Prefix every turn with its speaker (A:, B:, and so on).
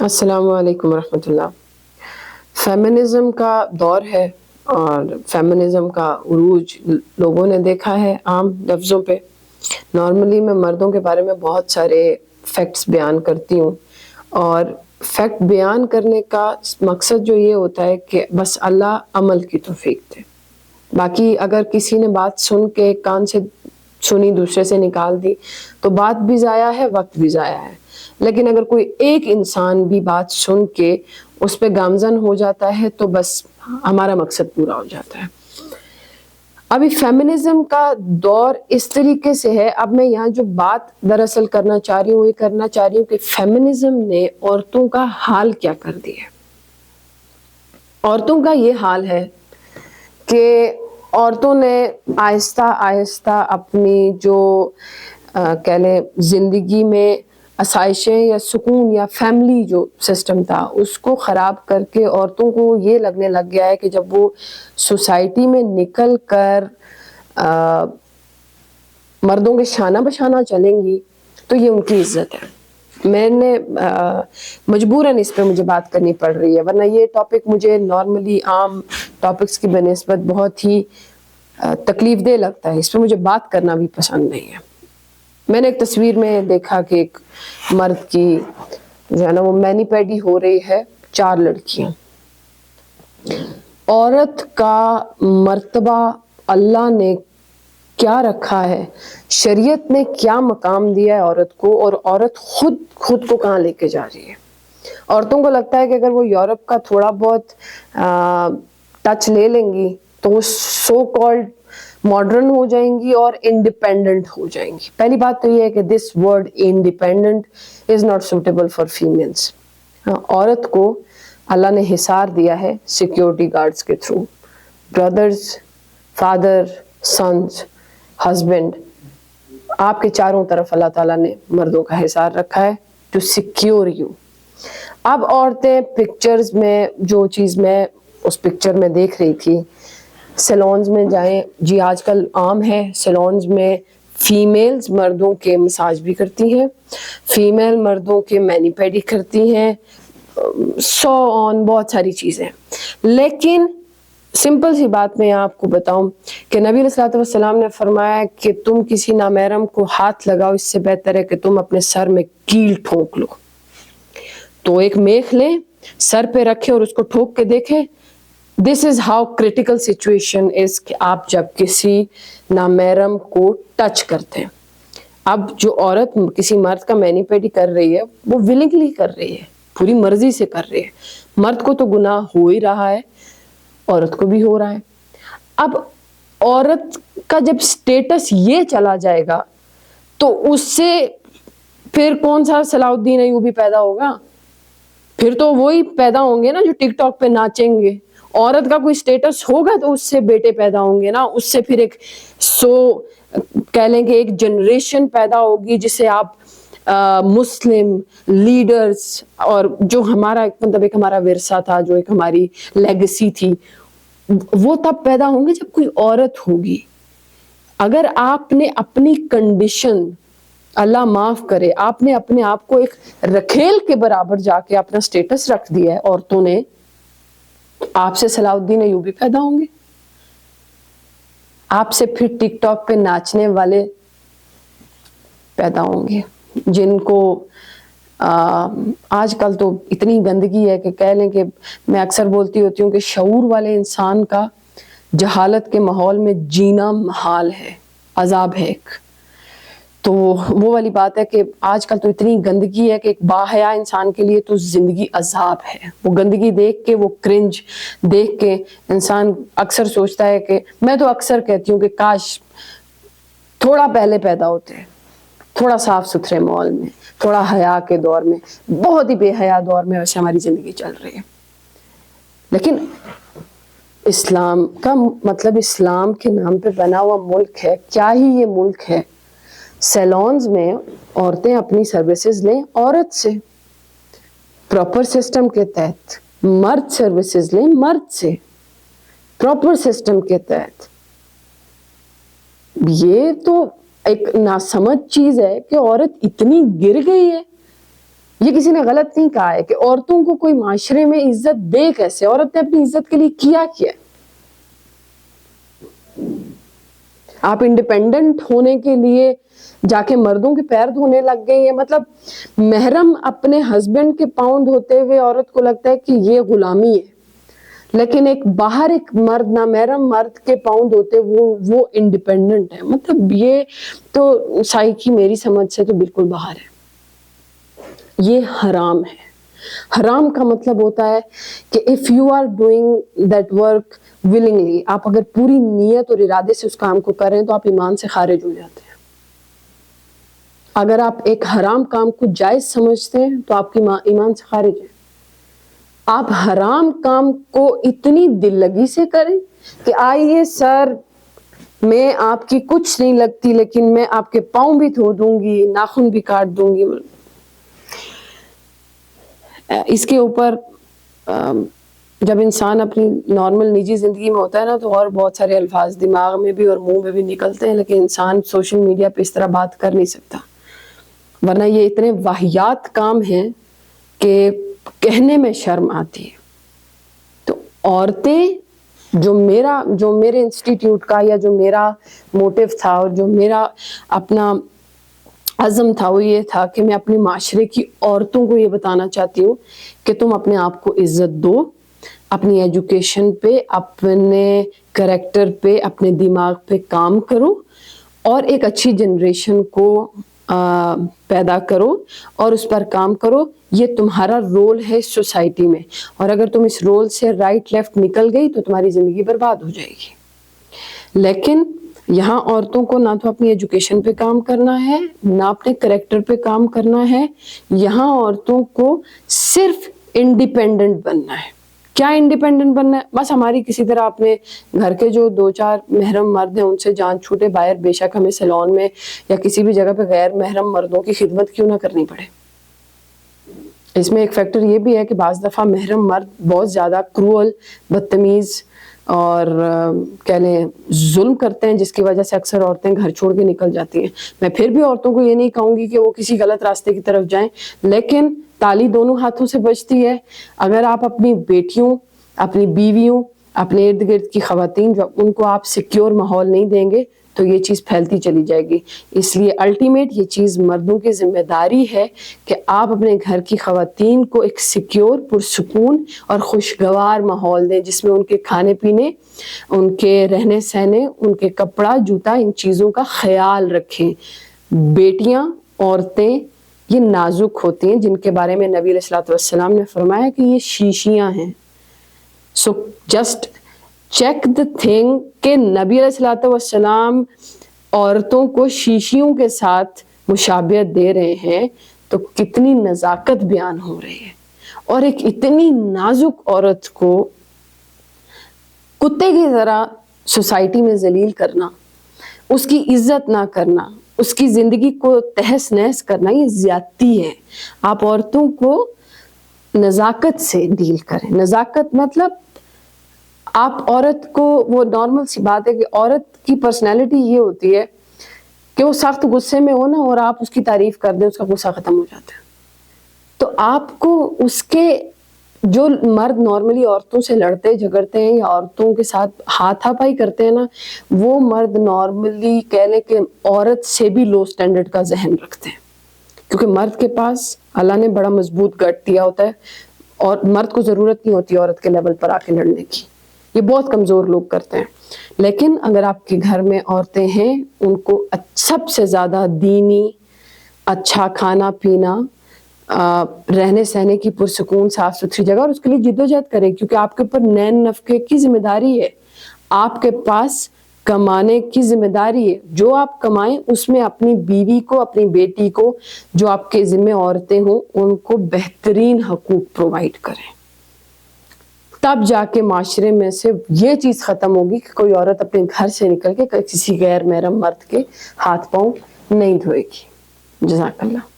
A: السلام علیکم ورحمۃ اللہ۔ فیمنزم کا دور ہے اور فیمنزم کا عروج لوگوں نے دیکھا ہے عام لفظوں پہ۔ نارملی میں مردوں کے بارے میں بہت سارے فیکٹس بیان کرتی ہوں، اور فیکٹ بیان کرنے کا مقصد جو یہ ہوتا ہے کہ بس اللہ عمل کی توفیق دے۔ باقی اگر کسی نے بات سن کے ایک کان سے سنی دوسرے سے نکال دی تو بات بھی ضائع ہے، وقت بھی ضائع ہے۔ لیکن اگر کوئی ایک انسان بھی بات سن کے اس پہ گامزن ہو جاتا ہے تو بس ہمارا مقصد پورا ہو جاتا ہے۔ ابھی فیمنزم کا دور اس طریقے سے ہے، اب میں یہاں جو بات دراصل کرنا چاہ رہی ہوں، یہ کرنا چاہ رہی ہوں کہ فیمنزم نے عورتوں کا حال کیا کر دیا ہے۔ عورتوں کا یہ حال ہے کہ عورتوں نے آہستہ آہستہ اپنی جو کہہ لیں زندگی میں آسائشیں یا سکون یا فیملی جو سسٹم تھا اس کو خراب کر کے عورتوں کو یہ لگنے لگ گیا ہے کہ جب وہ سوسائٹی میں نکل کر مردوں کے شانہ بشانہ چلیں گی تو یہ ان کی عزت ہے۔ میں نے مجبوراً اس پہ مجھے بات کرنی پڑ رہی ہے، ورنہ یہ ٹاپک مجھے نارملی عام ٹاپکس کی بنسبت بہت ہی تکلیف دہ لگتا ہے، اس پہ مجھے بات کرنا بھی پسند نہیں ہے۔ میں نے ایک تصویر میں دیکھا کہ ایک مرد کی جو ہے نا وہ مینی پیڈی ہو رہی ہے 4 لڑکیاں۔ عورت کا مرتبہ اللہ نے کیا رکھا ہے، شریعت نے کیا مقام دیا ہے عورت کو، اور عورت خود کو کہاں لے کے جا رہی ہے۔ عورتوں کو لگتا ہے کہ اگر وہ یورپ کا تھوڑا بہت ٹچ لے لیں گی تو وہ سو کالڈ ماڈرن ہو جائیں گی اور انڈیپینڈنٹ ہو جائیں گی۔ پہلی بات تو یہ ہے کہ this word independent is not suitable for families. عورت کو اللہ نے حصار دیا ہے سیکیورٹی گارڈز کے through, brothers, father, sons, husband, آپ کے چاروں طرف اللہ تعالیٰ نے مردوں کا حصار رکھا ہے ٹو سیکیور یو۔ اب عورتیں پکچرز میں جو چیز میں اس پکچر میں دیکھ رہی تھی، سیلونز میں جائیں، جی آج کل عام ہے سیلونز میں فیمیلز مردوں کے مساج بھی کرتی ہیں، فیمیل مردوں کے مینی پیڈی کرتی ہیں، بہت ساری چیزیں۔ لیکن سمپل سی بات میں آپ کو بتاؤں کہ نبی علیہ الصلوۃ والسلام نے فرمایا کہ تم کسی نامحرم کو ہاتھ لگاؤ اس سے بہتر ہے کہ تم اپنے سر میں کیل ٹھونک لو۔ تو ایک میخ لیں، سر پہ رکھیں اور اس کو ٹھوک کے دیکھیں۔ This is how critical situation is کہ آپ جب کسی نامحرم کو ٹچ کرتے ہیں۔ اب جو عورت کسی مرد کا مینی پیڈی کر رہی ہے وہ ولنگلی کر رہی ہے، پوری مرضی سے کر رہی ہے۔ مرد کو تو گناہ ہو ہی رہا ہے، عورت کو بھی ہو رہا ہے۔ اب عورت کا جب سٹیٹس یہ چلا جائے گا تو اس سے پھر کون سا صلاح الدین ایوبی پیدا ہوگا؟ پھر تو وہی پیدا ہوں گے نا جو ٹک ٹاک پہ ناچیں گے۔ عورت کا کوئی سٹیٹس ہوگا تو اس سے بیٹے پیدا ہوں گے نا، اس سے پھر ایک کہہ لیں کہ ایک جنریشن پیدا ہوگی جسے آپ مسلم لیڈرز اور جو ہمارا مطلب ایک ہمارا ورثہ تھا، جو ایک ہماری لیگسی تھی، وہ تب پیدا ہوں گے جب کوئی عورت ہوگی۔ اگر آپ نے اپنی کنڈیشن، اللہ معاف کرے، آپ نے اپنے آپ کو ایک رکھیل کے برابر جا کے اپنا سٹیٹس رکھ دیا ہے عورتوں نے، آپ سے صلاح الدین ایوبی پیدا ہوں گے، آپ سے پھر ٹک ٹاک پہ ناچنے والے پیدا ہوں گے جن کو آج کل تو اتنی گندگی ہے کہ کہہ لیں کہ میں اکثر بولتی ہوتی ہوں کہ شعور والے انسان کا جہالت کے ماحول میں جینا محال ہے، عذاب ہے ایک۔ تو وہ والی بات ہے کہ آج کل تو اتنی گندگی ہے کہ ایک باحیا انسان کے لیے تو زندگی عذاب ہے۔ وہ گندگی دیکھ کے، وہ کرنج دیکھ کے انسان اکثر سوچتا ہے کہ میں تو اکثر کہتی ہوں کہ کاش تھوڑا پہلے پیدا ہوتے، تھوڑا صاف ستھرے ماحول میں، تھوڑا حیا کے دور میں۔ بہت ہی بے حیا دور میں ویسے ہماری زندگی چل رہی ہے۔ لیکن اسلام کا مطلب اسلام کے نام پہ بنا ہوا ملک ہے، کیا ہی یہ ملک ہے۔ سیلونز میں عورتیں اپنی سروسز لیں عورت سے، پراپر سسٹم کے تحت۔ مرد سروسز لیں مرد سے، پراپر سسٹم کے تحت۔ یہ تو ایک ناسمجھ چیز ہے کہ عورت اتنی گر گئی ہے، یہ کسی نے غلط نہیں کہا ہے کہ عورتوں کو کوئی معاشرے میں عزت دے کیسے. عورت نے اپنی عزت کے لیے کیا کیا. آپ انڈیپینڈنٹ ہونے کے لیے جا کے مردوں کے پیر دھونے لگ گئے ہیں. مطلب محرم اپنے ہسبینڈ کے پاؤں دھوتے ہوئے عورت کو لگتا ہے کہ یہ غلامی ہے, لیکن ایک باہر ایک مرد نامحرم مرد کے پاؤں دھوتے وہ انڈیپینڈنٹ ہے. مطلب یہ تو سائیکی میری سمجھ سے تو بالکل باہر ہے. یہ حرام ہے. حرام کا مطلب ہوتا ہے کہ if you are doing that work willingly, آپ اگر پوری نیت اور ارادے سے اس کام کو کریں تو آپ ایمان سے خارج ہو جاتے ہیں. اگر آپ ایک حرام کام کو جائز سمجھتے ہیں تو آپ کی ایمان سے خارج ہے. آپ حرام کام کو اتنی دل لگی سے کریں کہ آئیے سر میں آپ کی کچھ نہیں لگتی لیکن میں آپ کے پاؤں بھی دھو دوں گی, ناخن بھی کاٹ دوں گی. اس کے اوپر جب انسان اپنی نارمل نجی زندگی میں ہوتا ہے نا تو اور بہت سارے الفاظ دماغ میں بھی اور منہ میں بھی نکلتے ہیں, لیکن انسان سوشل میڈیا پہ اس طرح بات کر نہیں سکتا, ورنہ یہ اتنے واہیات کام ہیں کہ کہنے میں شرم آتی ہے. تو عورتیں جو میرے انسٹیٹیوٹ کا یا جو میرا موٹیو تھا اور جو میرا اپنا عزم تھا وہ یہ تھا کہ میں اپنے معاشرے کی عورتوں کو یہ بتانا چاہتی ہوں کہ تم اپنے آپ کو عزت دو, اپنی ایجوکیشن پہ, اپنے کریکٹر پہ, اپنے دماغ پہ کام کرو اور ایک اچھی جنریشن کو پیدا کرو اور اس پر کام کرو. یہ تمہارا رول ہے سوسائٹی میں, اور اگر تم اس رول سے رائٹ لیفٹ نکل گئی تو تمہاری زندگی برباد ہو جائے گی. لیکن یہاں عورتوں کو نہ تو اپنی ایجوکیشن پہ کام کرنا ہے نہ اپنے کریکٹر پہ کام کرنا ہے. یہاں عورتوں کو صرف انڈیپینڈنٹ بننا ہے. کیا انڈیپینڈنٹ بننا ہے؟ بس ہماری کسی طرح اپنے گھر کے جو 2-4 محرم مرد ہیں ان سے جان چھوٹے باہر, بے شک ہمیں سیلون میں یا کسی بھی جگہ پہ غیر محرم مردوں کی خدمت کیوں نہ کرنی پڑے. اس میں ایک فیکٹر یہ بھی ہے کہ بعض دفعہ محرم مرد بہت زیادہ کروئل, بدتمیز اور کہہ لیں ظلم کرتے ہیں, جس کی وجہ سے اکثر عورتیں گھر چھوڑ کے نکل جاتی ہیں. میں پھر بھی عورتوں کو یہ نہیں کہوں گی کہ وہ کسی غلط راستے کی طرف جائیں, لیکن تالی دونوں ہاتھوں سے بجتی ہے. اگر آپ اپنی بیٹیوں, اپنی بیویوں, اپنے ارد گرد کی خواتین جو ان کو آپ سیکیور ماحول نہیں دیں گے تو یہ چیز پھیلتی چلی جائے گی. اس لیے الٹیمیٹ یہ چیز مردوں کی ذمہ داری ہے کہ آپ اپنے گھر کی خواتین کو ایک سیکیور, پرسکون اور خوشگوار ماحول دیں جس میں ان کے کھانے پینے, ان کے رہنے سہنے, ان کے کپڑا جوتا, ان چیزوں کا خیال رکھیں. بیٹیاں, عورتیں یہ نازک ہوتی ہیں جن کے بارے میں نبی علیہ السلام نے فرمایا کہ یہ شیشیاں ہیں. So just check the thing کہ نبی علیہ السلام عورتوں کو شیشیوں کے ساتھ مشابہت دے رہے ہیں تو کتنی نزاکت بیان ہو رہی ہے. اور ایک اتنی نازک عورت کو کتے کی طرح سوسائٹی میں ذلیل کرنا, اس کی عزت نہ کرنا, اس کی زندگی کو تہس نہس کرنا, یہ زیادتی ہے. آپ عورتوں کو نزاکت سے ڈیل کریں. نزاکت مطلب آپ عورت کو, وہ نارمل سی بات ہے کہ عورت کی پرسنالٹی یہ ہوتی ہے کہ وہ سخت غصے میں ہو نا اور آپ اس کی تعریف کر دیں, اس کا غصہ ختم ہو جاتا ہے. تو آپ کو اس کے, جو مرد نارملی عورتوں سے لڑتے جھگڑتے ہیں یا عورتوں کے ساتھ ہاتھ ہاپائی کرتے ہیں نا, وہ مرد نارملی کہہ لیں کہ عورت سے بھی لو سٹینڈرڈ کا ذہن رکھتے ہیں, کیونکہ مرد کے پاس اللہ نے بڑا مضبوط گٹ دیا ہوتا ہے اور مرد کو ضرورت نہیں ہوتی عورت کے لیول پر آ کے لڑنے کی. یہ بہت کمزور لوگ کرتے ہیں. لیکن اگر آپ کے گھر میں عورتیں ہیں, ان کو سب سے زیادہ دینی, اچھا کھانا پینا, رہنے سہنے کی پرسکون صاف ستھری جگہ, اور اس کے لیے جدوجہد کریں کیونکہ آپ کے اوپر نین نفقے کی ذمہ داری ہے. آپ کے پاس کمانے کی ذمہ داری ہے. جو آپ کمائیں اس میں اپنی بیوی کو, اپنی بیٹی کو, جو آپ کے ذمہ عورتیں ہوں, ان کو بہترین حقوق پرووائڈ کریں. تب جا کے معاشرے میں سے یہ چیز ختم ہوگی کہ کوئی عورت اپنے گھر سے نکل کے کسی غیر محرم مرد کے ہاتھ پاؤں نہیں دھوئے گی. جزاک اللہ.